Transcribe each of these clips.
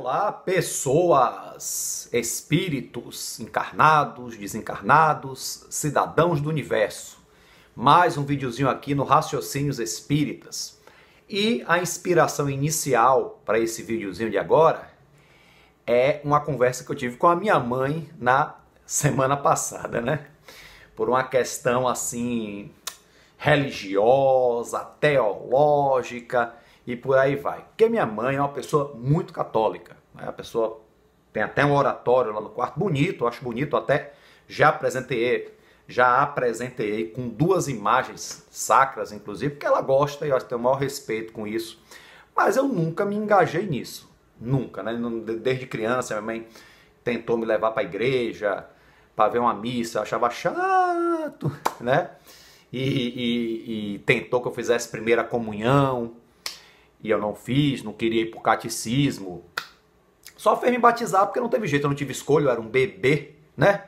Olá, pessoas, espíritos encarnados, desencarnados, cidadãos do universo. Mais um videozinho aqui no Raciocínios Espíritas. E a inspiração inicial para esse videozinho de agora é uma conversa que eu tive com a minha mãe na semana passada, né? Por uma questão assim religiosa, teológica e por aí vai. Porque minha mãe é uma pessoa muito católica, né? A pessoa tem até um oratório lá no quarto, bonito, eu acho bonito, até já apresentei com duas imagens sacras, inclusive, porque ela gosta e eu tenho o maior respeito com isso. Mas eu nunca me engajei nisso, nunca, né? Desde criança, minha mãe tentou me levar para a igreja, para ver uma missa, eu achava chato, né? E tentou que eu fizesse primeira comunhão, e eu não fiz, não queria ir pro catecismo. Só fez me batizar porque não teve jeito, eu não tive escolha, eu era um bebê, né?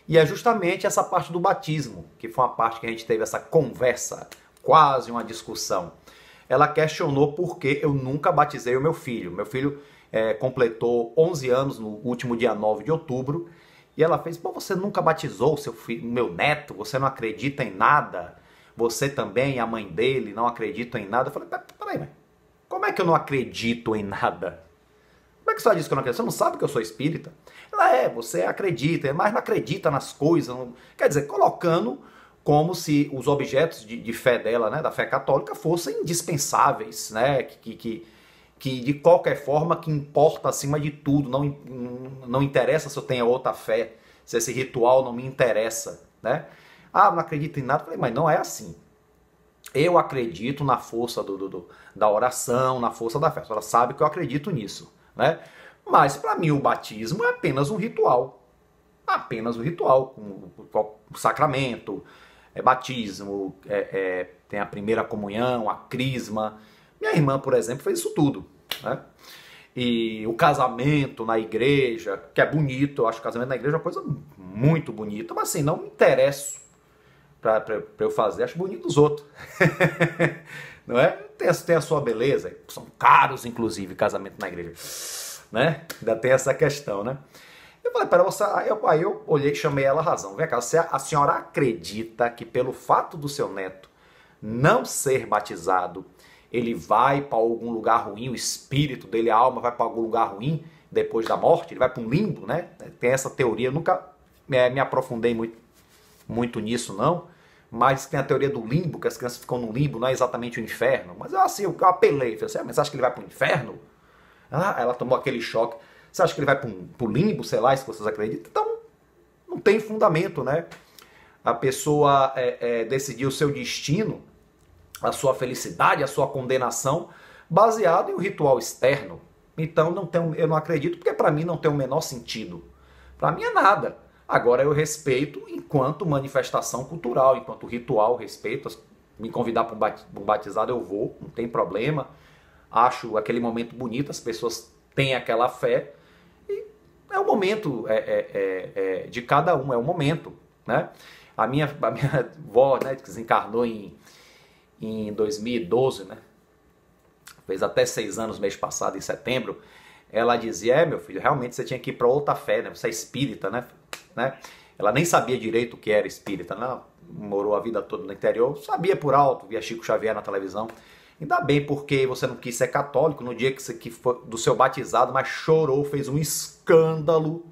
E é justamente essa parte do batismo, que foi uma parte que a gente teve essa conversa, quase uma discussão. Ela questionou por que eu nunca batizei o meu filho. Meu filho completou 11 anos no último dia 9 de outubro, e ela fez: pô, você nunca batizou o seu filho, meu neto, você não acredita em nada? Você também, a mãe dele, não acreditam em nada? Eu falei: peraí, mãe, como é que eu não acredito em nada? Como é que você diz que eu não acredito? Você não sabe que eu sou espírita? Ela: você acredita, mas não acredita nas coisas. Não... Quer dizer, colocando como se os objetos de fé dela, né, da fé católica, fossem indispensáveis, né, que de qualquer forma que importa acima de tudo, não interessa se eu tenho outra fé, se esse ritual não me interessa, né? Ah, não acredito em nada. Eu falei: mas não é assim. Eu acredito na força da oração, na força da fé. Ela sabe que eu acredito nisso, né? Mas para mim o batismo é apenas um ritual. Apenas um ritual. O sacramento, batismo, tem a primeira comunhão, a crisma. Minha irmã, por exemplo, fez isso tudo, né? E o casamento na igreja, que é bonito, eu acho que o casamento na igreja é uma coisa muito bonita, mas assim, não me interesso para eu fazer, acho bonito os outros. Não é? Tem a sua beleza, são caros, inclusive, casamento na igreja, né? Ainda tem essa questão, né? Eu falei para você, aí eu olhei e chamei ela a razão. Vem cá, a senhora acredita que pelo fato do seu neto não ser batizado, ele vai para algum lugar ruim, o espírito dele, a alma vai para algum lugar ruim depois da morte, ele vai para um limbo, né? Tem essa teoria, eu nunca me aprofundei muito nisso, não. Mas tem a teoria do limbo, que as crianças ficam no limbo, não é exatamente o inferno. Mas eu apelei, falei assim: mas você acha que ele vai para o inferno? Ah, ela tomou aquele choque. Você acha que ele vai para o limbo, sei lá, se vocês acreditam? Então, não tem fundamento, né? A pessoa decidiu o seu destino, a sua felicidade, a sua condenação, baseado em um ritual externo. Então, eu não acredito, porque para mim não tem o menor sentido. Para mim é nada. Agora eu respeito enquanto manifestação cultural, enquanto ritual, respeito. Me convidar para um batizado eu vou, não tem problema. Acho aquele momento bonito, as pessoas têm aquela fé. E é o momento de cada um, é o momento, né? A minha avó, né, que desencarnou em 2012, né? Fez até 6 anos mês passado, em setembro. Ela dizia: meu filho, realmente você tinha que ir para outra fé, né? Você é espírita, né? Ela nem sabia direito o que era espírita, né? Morou a vida toda no interior, sabia por alto, via Chico Xavier na televisão. Ainda bem, porque você não quis ser católico no dia que foi do seu batizado, mas chorou, fez um escândalo.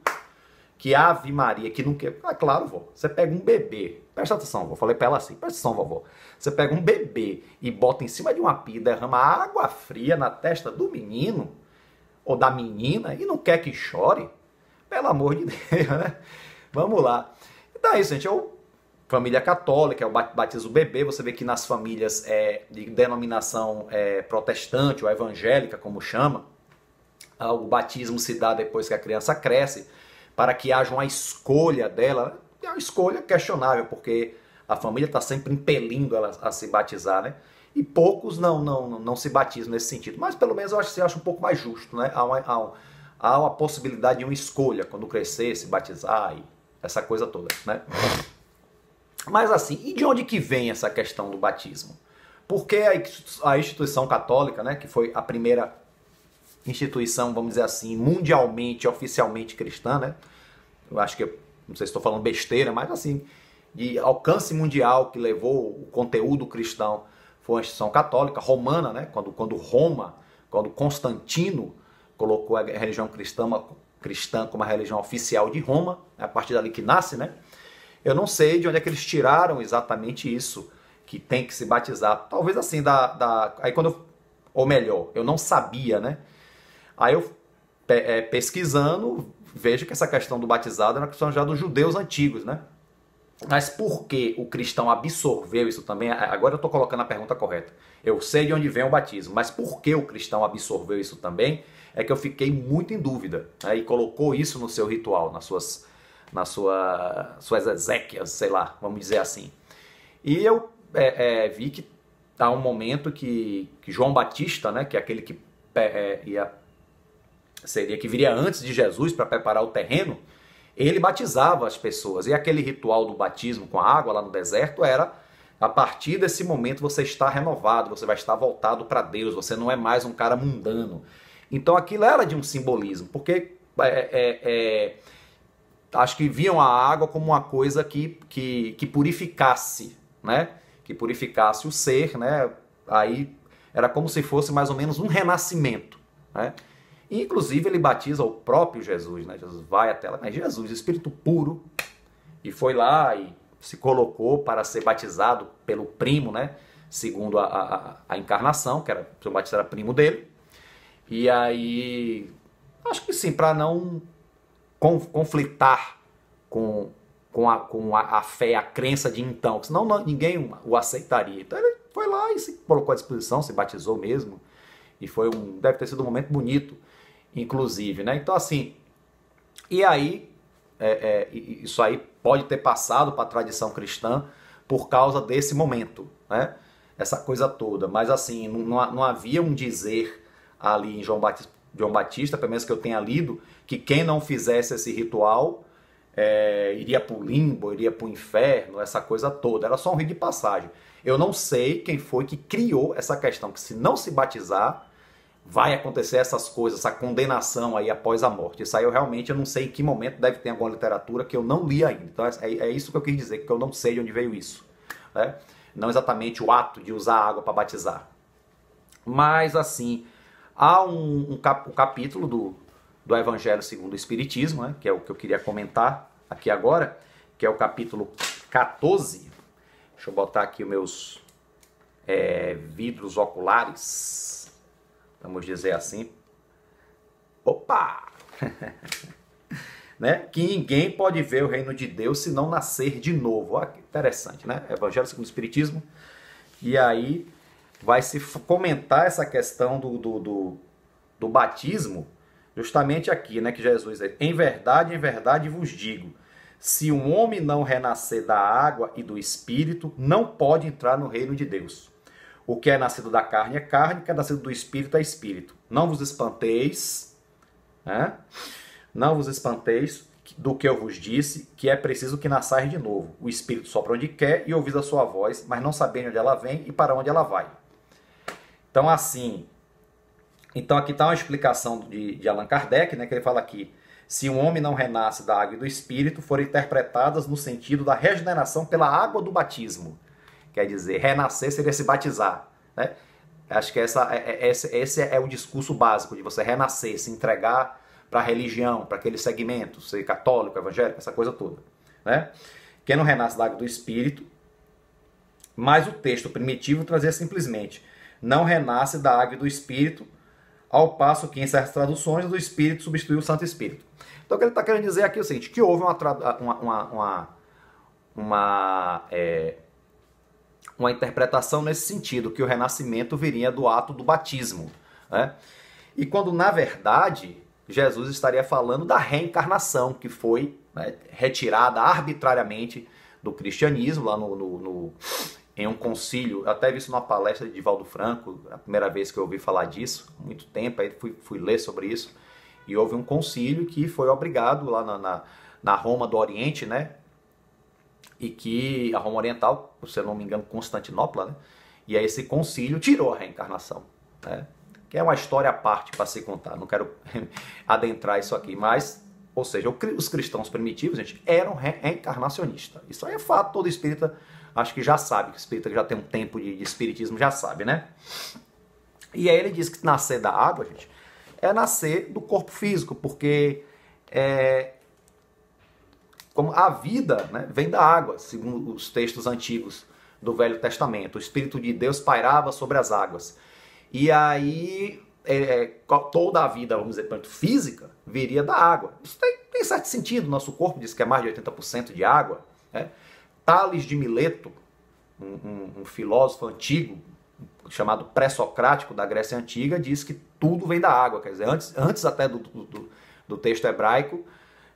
Que Ave Maria, que não quer. Ah, claro, vó, você pega um bebê, presta atenção, vó, falei pra ela assim: presta atenção, vovó. Você pega um bebê e bota em cima de uma pia, derrama água fria na testa do menino ou da menina e não quer que chore? Pelo amor de Deus, né? Vamos lá. Então é isso, gente. Família católica, eu batizo o bebê. Você vê que nas famílias de denominação protestante ou evangélica, como chama, o batismo se dá depois que a criança cresce, para que haja uma escolha dela. É uma escolha questionável, porque a família está sempre impelindo ela a se batizar, né? E poucos não se batizam nesse sentido. Mas pelo menos eu acho um pouco mais justo, né? Há uma possibilidade de uma escolha quando crescer, se batizar e essa coisa toda, né? Mas assim, e de onde que vem essa questão do batismo? Porque a instituição católica, né, que foi a primeira instituição, vamos dizer assim, mundialmente, oficialmente cristã, né? Eu acho que, não sei se estou falando besteira, mas assim, de alcance mundial que levou o conteúdo cristão foi a instituição católica, romana, né? Quando Constantino colocou a religião cristã como a religião oficial de Roma, é a partir dali que nasce, né? Eu não sei de onde é que eles tiraram exatamente isso, que tem que se batizar. Talvez assim, aí quando ou melhor, eu não sabia, né? Aí eu, pesquisando, vejo que essa questão do batizado era uma questão já dos judeus antigos, né? Mas por que o cristão absorveu isso também? Agora eu estou colocando a pergunta correta. Eu sei de onde vem o batismo, mas por que o cristão absorveu isso também? É que eu fiquei muito em dúvida, né? E colocou isso no seu ritual, nas suas exéquias, sei lá, vamos dizer assim. E eu vi que há um momento que João Batista, né, que é aquele que que viria antes de Jesus para preparar o terreno, ele batizava as pessoas. E aquele ritual do batismo com a água lá no deserto era, a partir desse momento você está renovado, você vai estar voltado para Deus, você não é mais um cara mundano. Então aquilo era de um simbolismo, porque acho que viam a água como uma coisa que purificasse, né? Que purificasse o ser, né? Aí era como se fosse mais ou menos um renascimento, né? E, inclusive ele batiza o próprio Jesus, né? Jesus vai até lá, mas Jesus, Espírito puro, e foi lá e se colocou para ser batizado pelo primo, né? Segundo a encarnação, que era, João Batista era primo dele. E aí, acho que sim, para não conflitar com a fé, a crença de então, senão ninguém o aceitaria. Então ele foi lá e se colocou à disposição, se batizou mesmo, e deve ter sido um momento bonito, inclusive, né? Então assim, e aí, isso aí pode ter passado para a tradição cristã por causa desse momento, né? Essa coisa toda, mas assim, não havia um dizer ali em João Batista, pelo menos que eu tenha lido, que quem não fizesse esse ritual iria para o limbo, iria para o inferno, essa coisa toda. Era só um rito de passagem. Eu não sei quem foi que criou essa questão, que se não se batizar, vai acontecer essas coisas, essa condenação aí após a morte. Isso aí eu não sei em que momento, deve ter alguma literatura que eu não li ainda. Então é isso que eu quis dizer, que eu não sei de onde veio isso, né? Não exatamente o ato de usar água para batizar. Mas assim, há um capítulo do Evangelho segundo o Espiritismo, né, que é o que eu queria comentar aqui agora, que é o capítulo 14. Deixa eu botar aqui os meus vidros oculares, vamos dizer assim. Opa! Né? Que ninguém pode ver o reino de Deus se não nascer de novo. Olha que interessante, né? Evangelho segundo o Espiritismo. E aí vai se comentar essa questão do batismo, justamente aqui, né, que Jesus diz: em verdade vos digo, se um homem não renascer da água e do Espírito, não pode entrar no reino de Deus. O que é nascido da carne é carne, o que é nascido do Espírito é Espírito. Não vos espanteis, né? Não vos espanteis do que eu vos disse, que é preciso que nasçais de novo. O Espírito sopra onde quer e ouvis a sua voz, mas não sabendo onde ela vem e para onde ela vai. Então, assim, aqui está uma explicação de Allan Kardec, né, que ele fala aqui: se um homem não renasce da água e do Espírito, forem interpretadas no sentido da regeneração pela água do batismo. Quer dizer, renascer seria se batizar, né? Acho que esse é o discurso básico de você renascer, se entregar para a religião, para aquele segmento, ser católico, evangélico, essa coisa toda, né? Quem não renasce da água do Espírito, mas o texto primitivo trazia simplesmente: não renasce da água e do Espírito, ao passo que em certas traduções do Espírito substituiu o Santo Espírito. Então o que ele está querendo dizer aqui é o seguinte, que houve uma interpretação nesse sentido, que o renascimento viria do ato do batismo, né? E quando, na verdade, Jesus estaria falando da reencarnação, que foi, né, retirada arbitrariamente do cristianismo, lá em um concílio. Eu até vi isso numa palestra de Divaldo Franco, a primeira vez que eu ouvi falar disso, há muito tempo, aí fui ler sobre isso, e houve um concílio que foi obrigado lá na Roma do Oriente, né? E que a Roma Oriental, se eu não me engano, Constantinopla, né? E aí esse concílio tirou a reencarnação, né? que é uma história à parte para se contar, não quero adentrar isso aqui, mas, ou seja, os cristãos primitivos, gente, eram reencarnacionistas. Isso aí é fato, todo espírita acho que já sabe, que o espírita que já tem um tempo de espiritismo já sabe, né? E aí ele diz que nascer da água, gente, é nascer do corpo físico, porque como a vida, né, vem da água, segundo os textos antigos do Velho Testamento. O Espírito de Deus pairava sobre as águas. E aí toda a vida, vamos dizer, física, viria da água. Isso tem certo sentido. Nosso corpo diz que é mais de 80% de água. Né? Tales de Mileto, um filósofo antigo, chamado pré-socrático da Grécia Antiga, diz que tudo vem da água. Quer dizer, antes até do texto hebraico,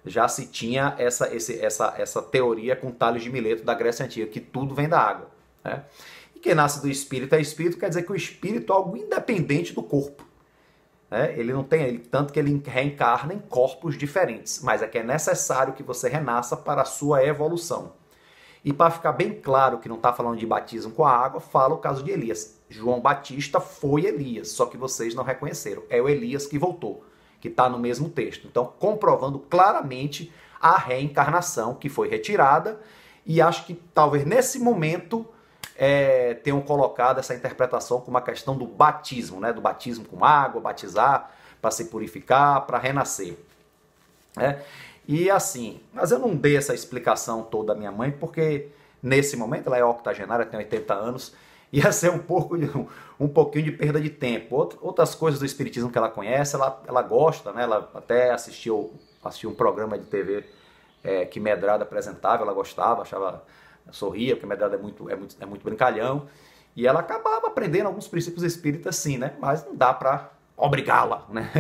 já se tinha essa teoria com Tales de Mileto da Grécia Antiga, que tudo vem da água. Né? E quem nasce do espírito é espírito, quer dizer que o espírito é algo independente do corpo. Né? Ele não tem, tanto que ele reencarna em corpos diferentes, mas é que é necessário que você renasça para a sua evolução. E para ficar bem claro que não está falando de batismo com a água, fala o caso de Elias. João Batista foi Elias, só que vocês não reconheceram. É o Elias que voltou, que está no mesmo texto. Então, comprovando claramente a reencarnação que foi retirada, e acho que talvez nesse momento tenham colocado essa interpretação como uma questão do batismo, né? Do batismo com água, batizar para se purificar, para renascer. Né? E assim, mas eu não dei essa explicação toda à minha mãe, porque nesse momento, ela é octogenária, tem 80 anos, ia ser um pouquinho de perda de tempo. Outras coisas do espiritismo que ela conhece, ela gosta, né? Ela até assistiu um programa de TV que Medrado apresentava, ela gostava, sorria, porque Medrado é muito brincalhão, e ela acabava aprendendo alguns princípios espíritas sim, né? Mas não dá para obrigá-la, né?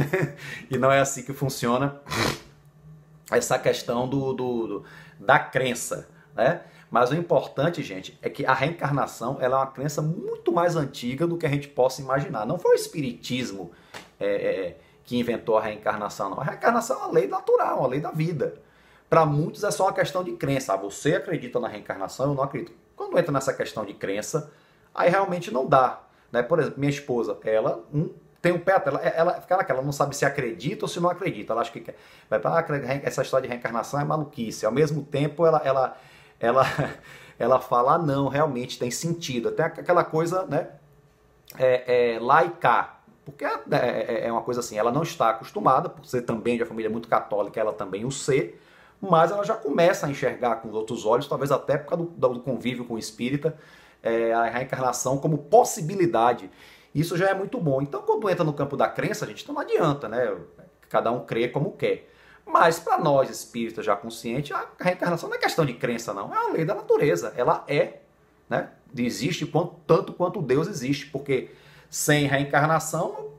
E não é assim que funciona essa questão da crença, né? Mas o importante, gente, é que a reencarnação ela é uma crença muito mais antiga do que a gente possa imaginar. Não foi o espiritismo que inventou a reencarnação, não. A reencarnação é uma lei natural, uma lei da vida. Para muitos é só uma questão de crença. Você acredita na reencarnação, eu não acredito. Quando entra nessa questão de crença, aí realmente não dá. Né? Por exemplo, minha esposa, ela tem um pé atrás, ela fica naquela, não sabe se acredita ou se não acredita. Ela acha que vai para essa história de reencarnação é maluquice. Ao mesmo tempo, ela fala, ah, não, realmente tem sentido. Até aquela coisa, né, lá e cá. Porque é uma coisa assim, ela não está acostumada, por ser também de uma família muito católica, ela também o ser, mas ela já começa a enxergar com os outros olhos, talvez até por causa do convívio com o espírita, a reencarnação como possibilidade. Isso já é muito bom. Então, quando entra no campo da crença, a gente não adianta, né? Cada um crê como quer. Mas, para nós espíritas já conscientes, a reencarnação não é questão de crença, não. É uma lei da natureza. Ela né? Existe tanto quanto Deus existe. Porque sem reencarnação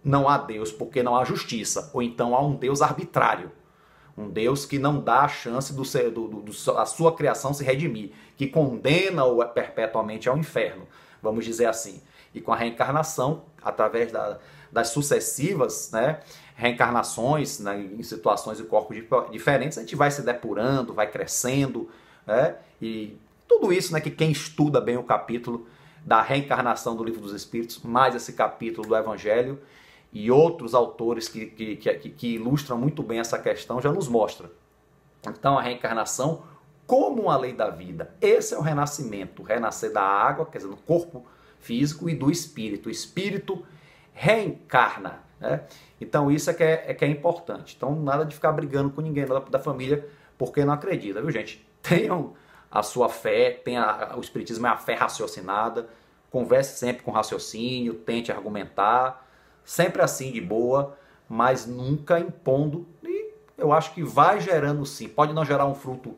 não há Deus, porque não há justiça. Ou então há um Deus arbitrário. Um Deus que não dá a chance a sua criação se redimir. Que condena-o perpetuamente ao inferno. Vamos dizer assim. E com a reencarnação, através das sucessivas, né, reencarnações, né, em situações e corpos diferentes, a gente vai se depurando, vai crescendo, né, e tudo isso, né, que quem estuda bem o capítulo da reencarnação do Livro dos Espíritos, mais esse capítulo do Evangelho e outros autores que ilustram muito bem essa questão, já nos mostra. Então a reencarnação como uma lei da vida. Esse é o renascimento, o renascer da água, quer dizer, do corpo físico e do espírito. O espírito reencarna. Né? Então isso é que é importante. Então nada de ficar brigando com ninguém da família porque não acredita, viu gente? Tenham a sua fé, o espiritismo é a fé raciocinada, converse sempre com raciocínio, tente argumentar, sempre assim de boa, mas nunca impondo, e eu acho que vai gerando sim, pode não gerar um fruto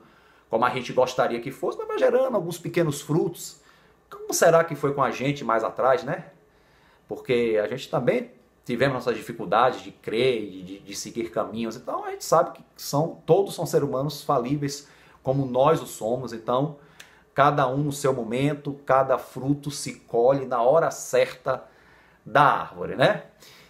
como a gente gostaria que fosse, mas vai gerando alguns pequenos frutos. Como será que foi com a gente mais atrás, né? Porque a gente também tivemos nossas dificuldades de crer e de seguir caminhos. Então a gente sabe que todos são seres humanos falíveis, como nós o somos. Então, cada um no seu momento, cada fruto se colhe na hora certa da árvore, né?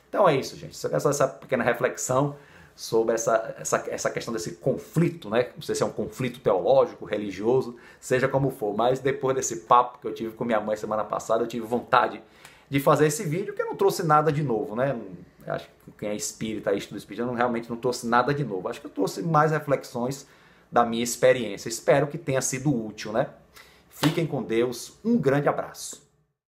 Então é isso, gente. Só essa pequena reflexão sobre essa questão desse conflito, né? Não sei se é um conflito teológico, religioso, seja como for, mas depois desse papo que eu tive com minha mãe semana passada, eu tive vontade de fazer esse vídeo, que eu não trouxe nada de novo, né? Eu acho que quem é espírita, estudo espírita, eu realmente não trouxe nada de novo. Acho que eu trouxe mais reflexões da minha experiência. Espero que tenha sido útil, né? Fiquem com Deus. Um grande abraço.